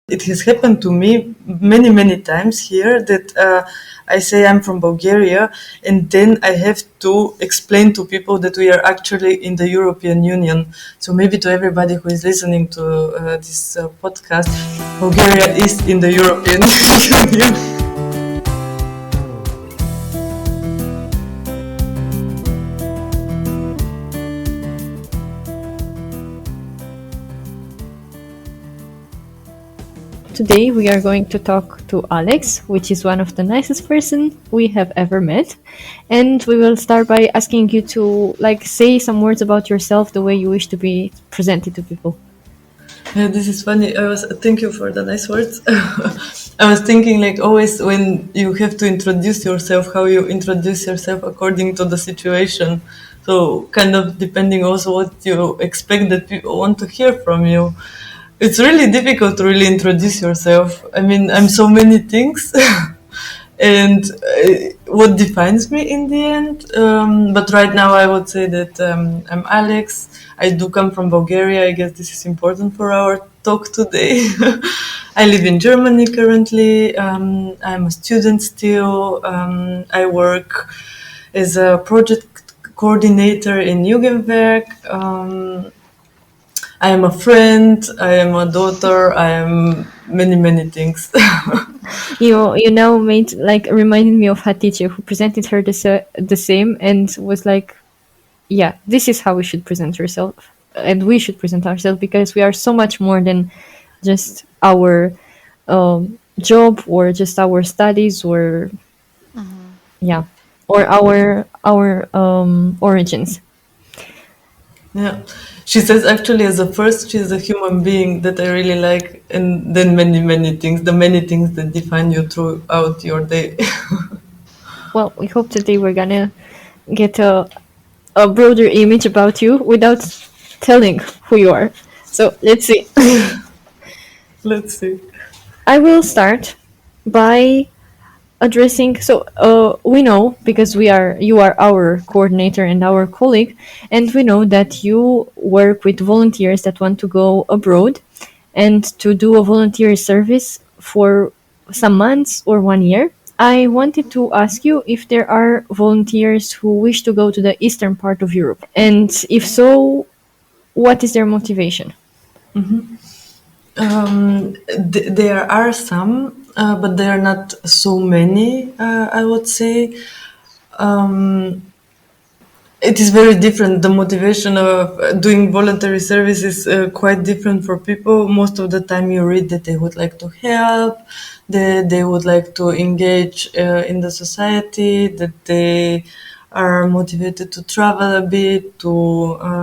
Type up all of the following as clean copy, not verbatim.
It has happened to me many, many times here that I say I'm from Bulgaria, and then I have to explain to people that we are actually in the European Union. So maybe to everybody who is listening to this podcast, Bulgaria is in the European Union. Today we are going to talk to Aleks, which is one of the nicest person we have ever met. And we will start by asking you to say some words about yourself the way you wish to be presented to people. Yeah, this is funny. Thank you for the nice words. I was thinking always when you have to introduce yourself, how you introduce yourself according to the situation. So kind of depending also what you expect that people want to hear from you. It's really difficult to really introduce yourself. I mean, I'm so many things. And what defines me in the end. But right now I would say that I'm Aleks. I do come from Bulgaria. I guess this is important for our talk today. I live in Germany currently. I'm a student still. I work as a project coordinator in Jugendwerk. I am a friend, I am a daughter, I am many, many things. You now reminded me of her teacher who presented her the same and was like, yeah, this is how we should present ourselves, and we should present ourselves because we are so much more than just our job or just our studies or or our origins. Yeah. She says actually as a first, she's a human being that I really like, and then many, many things, the many things that define you throughout your day. Well, we hope today we're gonna get a broader image about you without telling who you are. So let's see. Let's see. I will start by addressing. So we know because you are our coordinator and our colleague, and we know that you work with volunteers that want to go abroad and to do a volunteer service for some months or 1 year. I wanted to ask you if there are volunteers who wish to go to the eastern part of Europe, and if so, what is their motivation? There are some, but there are not so many, I would say. It is very different. The motivation of doing voluntary service is quite different for people. Most of the time you read that they would like to help, that they would like to engage in the society, that they are motivated to travel a bit, to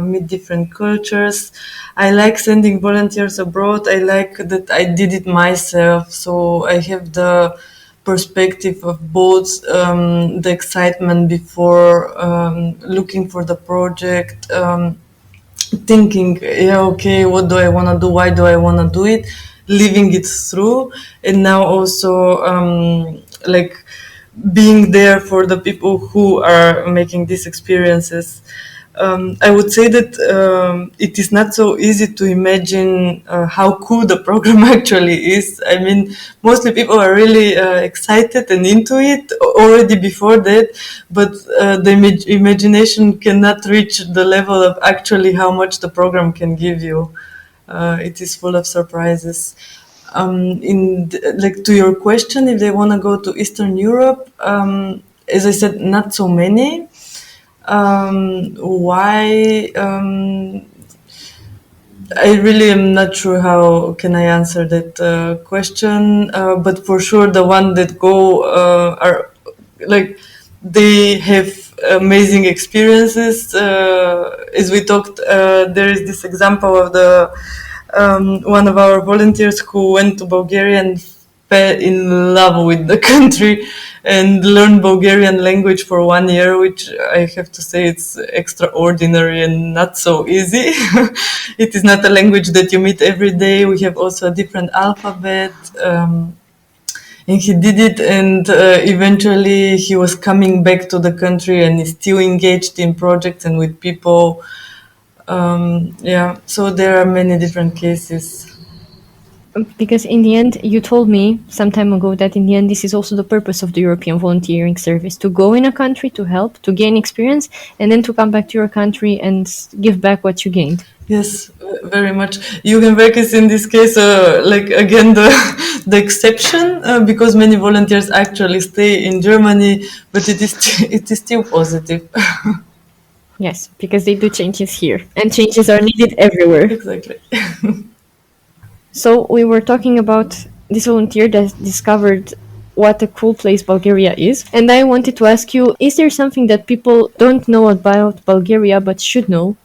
meet different cultures. I like sending volunteers abroad. I like that I did it myself. So I have the perspective of both the excitement before looking for the project, thinking, yeah, okay, what do I want to do? Why do I want to do it? Living it through, and now also being there for the people who are making these experiences. I would say that it is not so easy to imagine how cool the program actually is. I mean, mostly people are really excited and into it already before that, but the imagination cannot reach the level of actually how much the program can give you. It is full of surprises. To your question, if they want to go to Eastern Europe, as I said, not so many. Why? I really am not sure how can I answer that question. But for sure, the one that go are they have amazing experiences. As we talked, there is this example of the one of our volunteers who went to Bulgaria and fell in love with the country and learned Bulgarian language for 1 year, which I have to say it's extraordinary and not so easy. It is not a language that you meet every day. We have also a different alphabet. And he did it, and eventually he was coming back to the country and is still engaged in projects and with people. So there are many different cases. Because in the end, you told me some time ago that in the end, this is also the purpose of the European volunteering service: to go in a country to help, to gain experience, and then to come back to your country and give back what you gained. Yes, very much. Jugendwerk is in this case, like again, the the exception because many volunteers actually stay in Germany, but it is it is still positive. Yes, because they do changes here, and changes are needed everywhere. Exactly. So we were talking about this volunteer that discovered what a cool place Bulgaria is. And I wanted to ask you, is there something that people don't know about Bulgaria but should know?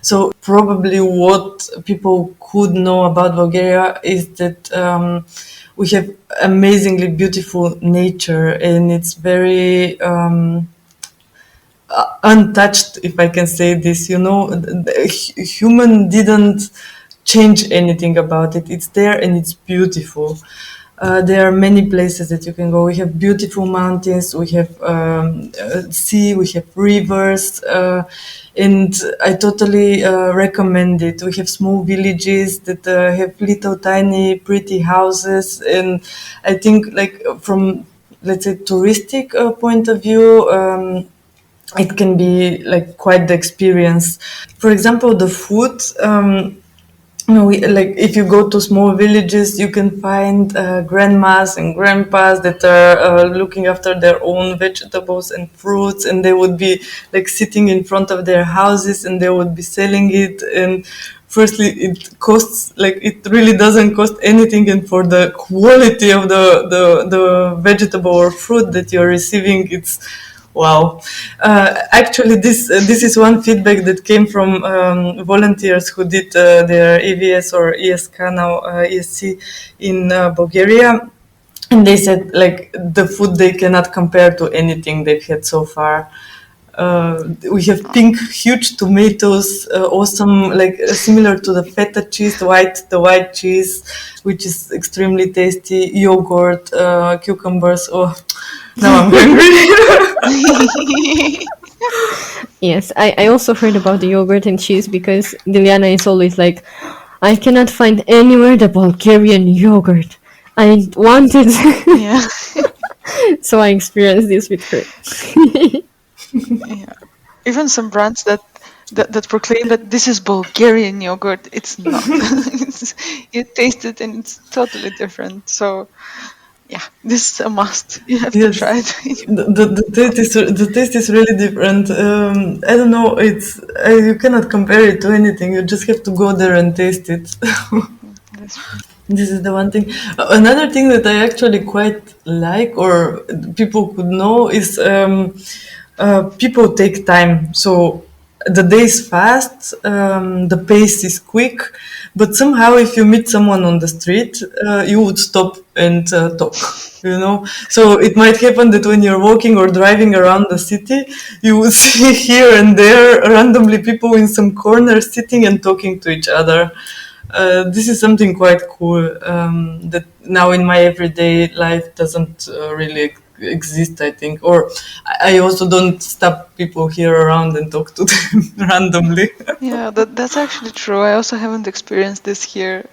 So probably what people could know about Bulgaria is that we have amazingly beautiful nature, and it's very untouched, if I can say this. You know, the human didn't change anything about it. It's there and it's beautiful. There are many places that you can go. We have beautiful mountains, we have sea, we have rivers, and I totally recommend it. We have small villages that have little tiny pretty houses, and I think like from, let's say, touristic point of view, it can be like quite the experience. For example, the food. Like if you go to small villages, you can find grandmas and grandpas that are looking after their own vegetables and fruits, and they would be like sitting in front of their houses and they would be selling it. And firstly, it costs like it really doesn't cost anything, and for the quality of the vegetable or fruit that you're receiving, it's wow. Actually, this is one feedback that came from volunteers who did their EVS or ESK, now ESC, in Bulgaria. And they said like the food they cannot compare to anything they've had so far. We have pink, huge tomatoes, awesome, like similar to the feta cheese, the white cheese, which is extremely tasty. Yogurt, cucumbers. Oh, now I'm hungry. Yes, I also heard about the yogurt and cheese because Liliana is always like, I cannot find anywhere the Bulgarian yogurt. I want it. Yeah. So I experienced this with her. Yeah. Even some brands that proclaim that this is Bulgarian yogurt, it's not. You taste it and it's totally different. So yeah, this is a must. You have to Yes, try it. the taste is really different. I don't know. You cannot compare it to anything. You just have to go there and taste it. That's This is the one thing. Another thing that I actually quite like, or people could know, is people take time. So the day is fast, the pace is quick, but somehow if you meet someone on the street, you would stop and talk. You know, so it might happen that when you're walking or driving around the city, you would see here and there randomly people in some corner sitting and talking to each other. This is something quite cool that now in my everyday life doesn't really exist, I think. Or I also don't stop people here around and talk to them randomly. Yeah, that's actually true. I also haven't experienced this here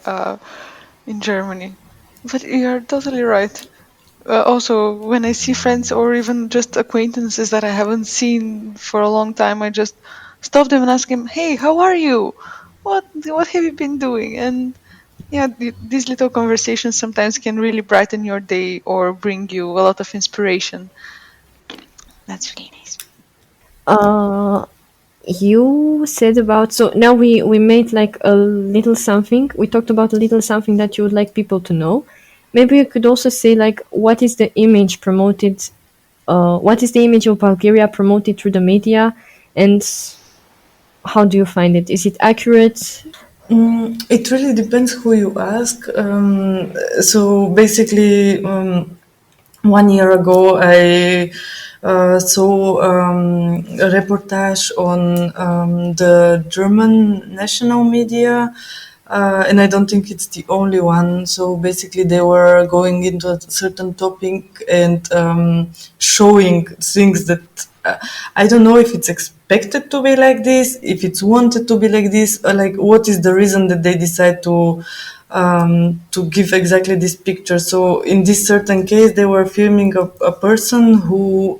in Germany. But you're totally right. Also, when I see friends or even just acquaintances that I haven't seen for a long time, I just stop them and ask them, "Hey, how are you? What have you been doing?" And yeah, these little conversations sometimes can really brighten your day or bring you a lot of inspiration. That's really nice. Uh, you said about, so now we made like a little something. We talked about a little something that you would like people to know. Maybe you could also say like what is the image promoted, what is the image of Bulgaria promoted through the media, and how do you find it? Is it accurate? It really depends who you ask. So basically, 1 year ago, I saw a reportage on the German national media And I don't think it's the only one. So basically, they were going into a certain topic and showing things that I don't know if it's expected to be like this, if it's wanted to be like this, or like what is the reason that they decide to give exactly this picture. So in this certain case, they were filming a person who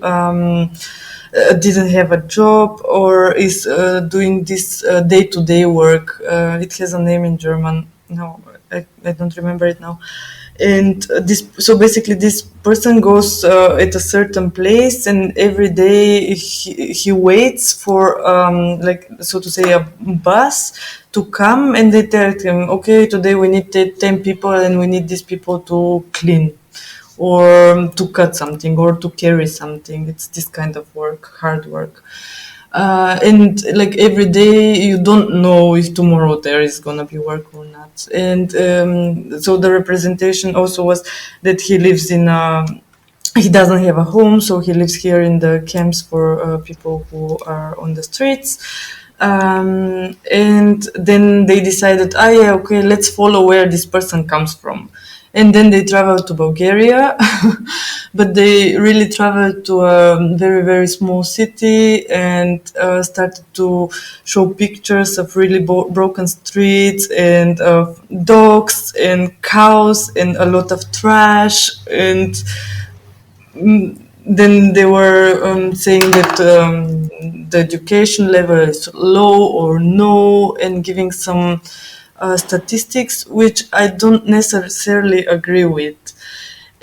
didn't have a job or is doing this day-to-day work. It has a name in German. No, I don't remember it now. And so basically, this person goes at a certain place, and every day he waits for, like, so to say, a bus to come, and they tell him, okay, today we need 10 people, and we need these people to clean or to cut something or to carry something. It's this kind of work, hard work. And like every day, you don't know if tomorrow there is gonna be work or not. And so the representation also was that he lives in a, he doesn't have a home, so he lives here in the camps for people who are on the streets. And then they decided, ah, yeah, okay, let's follow where this person comes from. And then they traveled to Bulgaria, but they really traveled to a very, very small city and started to show pictures of really broken streets and of dogs and cows and a lot of trash. And then they were saying that the education level is low or no, and giving some statistics, which I don't necessarily agree with.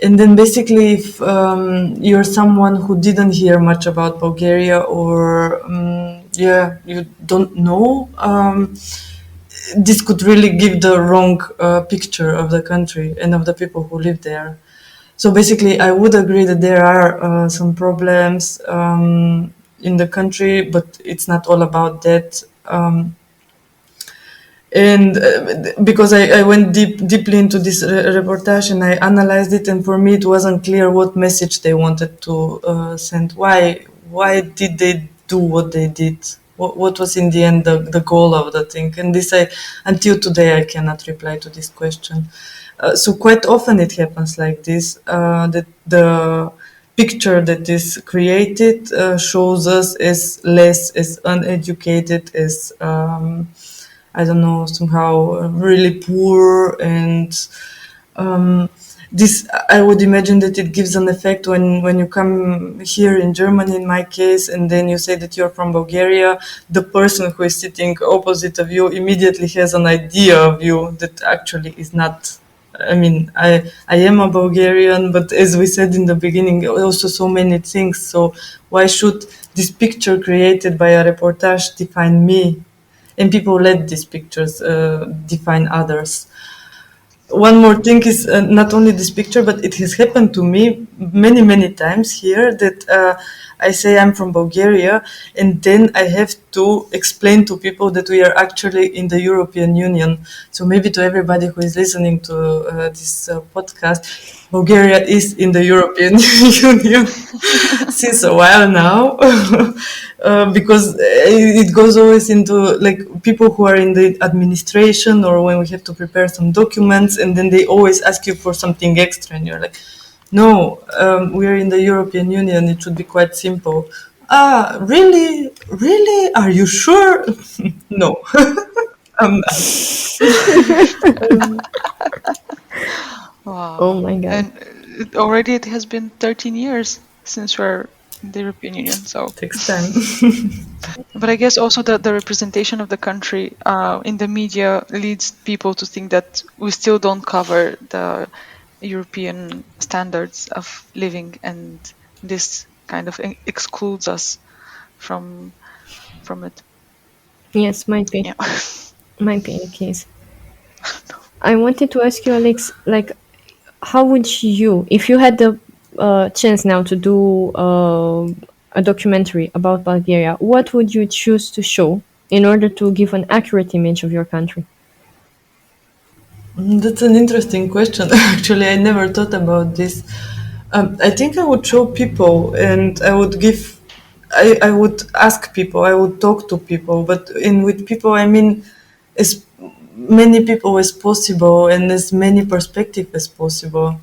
And then basically, if you're someone who didn't hear much about Bulgaria or yeah, you don't know, this could really give the wrong picture of the country and of the people who live there. So basically, I would agree that there are some problems in the country, but it's not all about that. And because I went deeply into this reportage and I analyzed it, and for me it wasn't clear what message they wanted to send. Why did they do what they did? What was in the end the goal of the thing? And this, until today, I cannot reply to this question. So quite often it happens like this, that the picture that is created shows us as less, as uneducated, as I don't know, somehow really poor. And this, I would imagine that it gives an effect when you come here in Germany, in my case, and then you say that you're from Bulgaria. The person who is sitting opposite of you immediately has an idea of you that actually is not. I mean, I am a Bulgarian, but as we said in the beginning, also so many things. So why should this picture created by a reportage define me? And people let these pictures define others. One more thing is not only this picture, but it has happened to me many, many times here that I say I'm from Bulgaria, and then I have to explain to people that we are actually in the European Union. So maybe to everybody who is listening to this podcast, Bulgaria is in the European Union since a while now. Because it goes always into like people who are in the administration, or when we have to prepare some documents, and then they always ask you for something extra, and you're like, no, we're in the European Union, it should be quite simple. Ah, really? Really? Are you sure? No. I'm not. Wow. Oh my god. And already it has been 13 years since we're in the European Union. So, Takes time. but I guess also that the representation of the country in the media leads people to think that we still don't cover the European standards of living, and this kind of excludes us from it. Yes, might be. Yeah. Might be the case. I wanted to ask you, Alex, like, how would you, if you had the chance now to do a documentary about Bulgaria, what would you choose to show in order to give an accurate image of your country? That's an interesting question. Actually, I never thought about this. I think I would show people, and I would give, I would ask people, I would talk to people, but with people, I mean, many people as possible and as many perspectives as possible.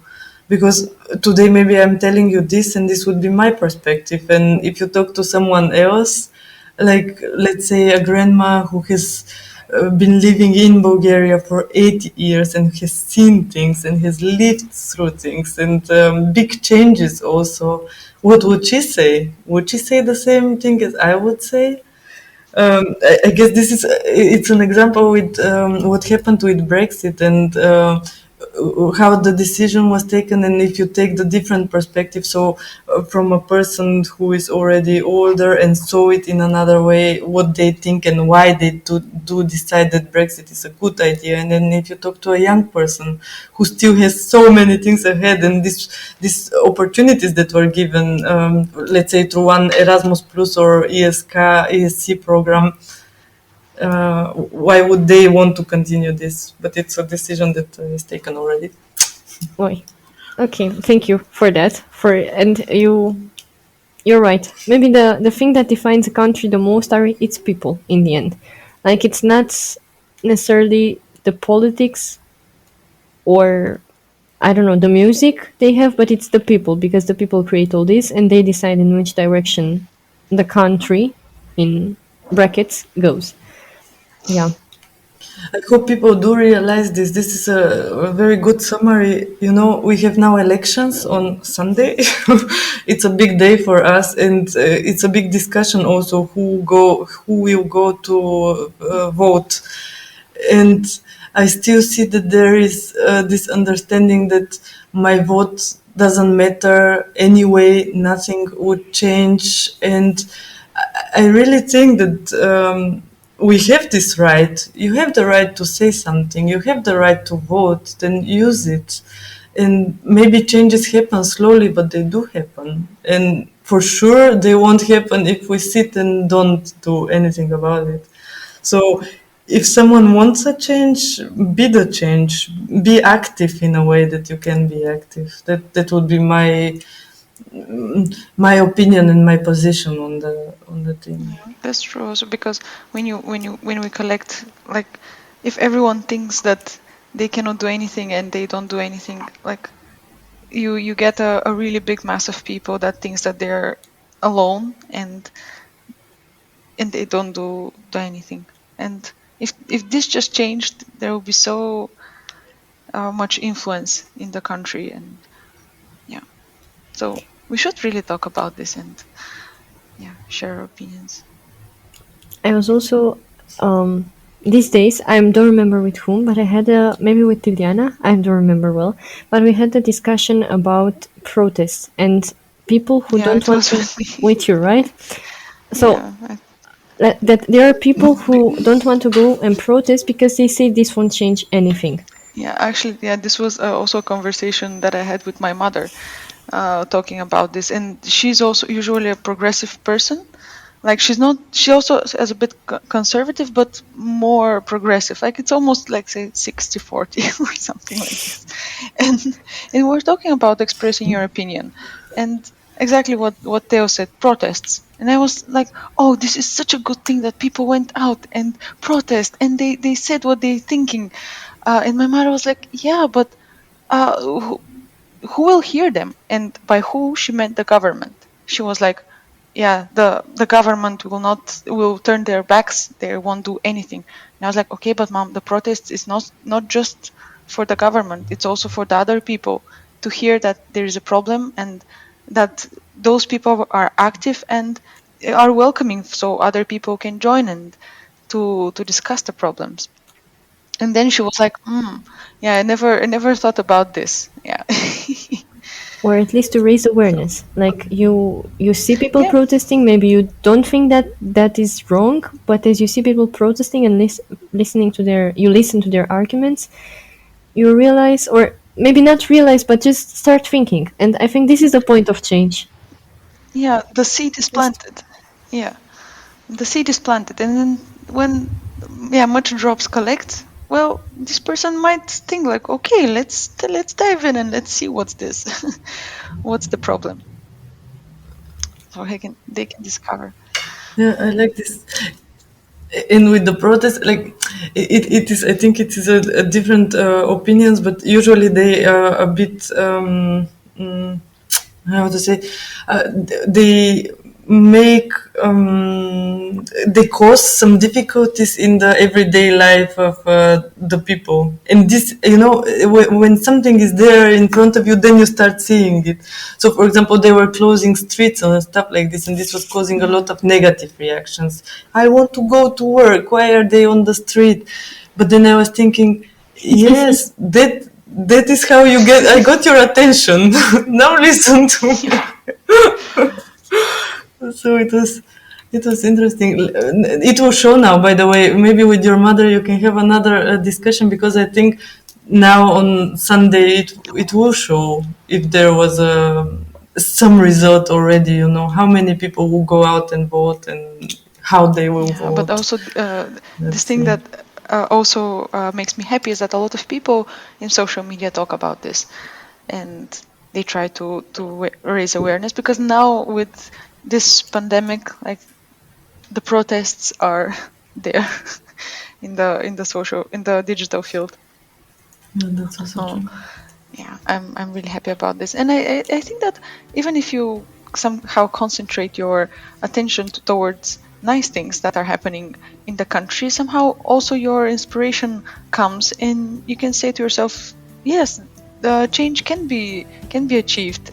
Because today maybe I'm telling you this and this would be my perspective. And if you talk to someone else, like let's say a grandma who has been living in Bulgaria for 80 years and has seen things and has lived through things and big changes also, what would she say? Would she say the same thing as I would say? I guess this is it's an example with what happened with Brexit and how the decision was taken, and if you take the different perspective, so from a person who is already older and saw it in another way, what they think and why they do decide that Brexit is a good idea, and then if you talk to a young person who still has so many things ahead and these opportunities that were given, let's say through one Erasmus Plus or ESC program, why would they want to continue this? But it's a decision that is taken already. Oi. Okay, thank you for that. And you're right. Maybe the thing that defines a country the most are its people in the end. Like it's not necessarily the politics or I don't know the music they have, but it's the people because the people create all this and they decide in which direction the country in brackets goes. Yeah. I hope people do realize this. This is a very good summary. You know, we have now elections on Sunday. It's a big day for us, and it's a big discussion also who will go to vote. And I still see that there is this understanding that my vote doesn't matter anyway. Nothing would change, and I really think that we have this right. You have the right to say something. You have the right to vote. Then use it. And maybe changes happen slowly, but they do happen. And for sure, they won't happen if we sit and don't do anything about it. So, if someone wants a change, be the change. Be active in a way that you can be active. That would be my opinion and my position on the thing. That's true also because when we collect, like, if everyone thinks that they cannot do anything and they don't do anything, like you get a really big mass of people that thinks that they're alone and they don't do anything. And if this just changed, there will be so much influence in the country, and yeah, so we should really talk about this and share our opinions. I was also these days I don't remember with whom, but I had a maybe with Tiliana, I don't remember well, but we had a discussion about protests and people who don't It want was to funny. with you, right? So Yeah, that there are people who don't want to go and protest because they say this won't change anything. actually, this was also a conversation that I had with my mother, talking about this, and she's also usually a progressive person. Like she also is a bit conservative, but more progressive. Like it's almost like say 60-40 or something like this. And we're talking about expressing your opinion, and exactly what Theo said, protests. And I was like, oh, this is such a good thing that people went out and protest, and they said what they're thinking. And my mother was like, yeah, but who will hear them? And by who she meant the government. She was like, yeah, the government will turn their backs, they won't do anything. And I was like, okay, but mom, the protest is not just for the government, it's also for the other people to hear that there is a problem and that those people are active and are welcoming, so other people can join and to discuss the problems. And then she was like, yeah, I never thought about this. Yeah. Or at least to raise awareness. Like you see people Yeah. protesting, maybe you don't think that that is wrong, but as you see people protesting and listening to you listen to their arguments, you realize, or maybe not realize, but just start thinking. And I think this is the point of change. Yeah, the seed is Just planted. Yeah, the seed is planted, and then when much drops collect, well, this person might think like, okay, let's dive in and let's see what's this, what's the problem, so they can discover. Yeah, I like this. And with the protest, like it is. I think it is a different opinions, but usually they are a bit. How to say? They make they cause some difficulties in the everyday life of the people. And this, when something is there in front of you, then you start seeing it. So, for example, they were closing streets and stuff like this, and this was causing a lot of negative reactions. I want to go to work. Why are they on the street? But then I was thinking, yes, that is how you get. I got your attention. Now listen to me. So it was interesting. It will show now, by the way. Maybe with your mother you can have another discussion, because I think now on Sunday it will show if there was some result already. How many people will go out and vote and how they will Yeah, but vote. also this Let's thing see. that also makes me happy is that a lot of people in social media talk about this, and they try to raise awareness, because now with this pandemic, like, the protests are there in the digital field. Yeah, that's also So true. yeah, I'm really happy about this, and I think that even if you somehow concentrate your attention towards nice things that are happening in the country, somehow also your inspiration comes, and you can say to yourself, yes, the change can be achieved,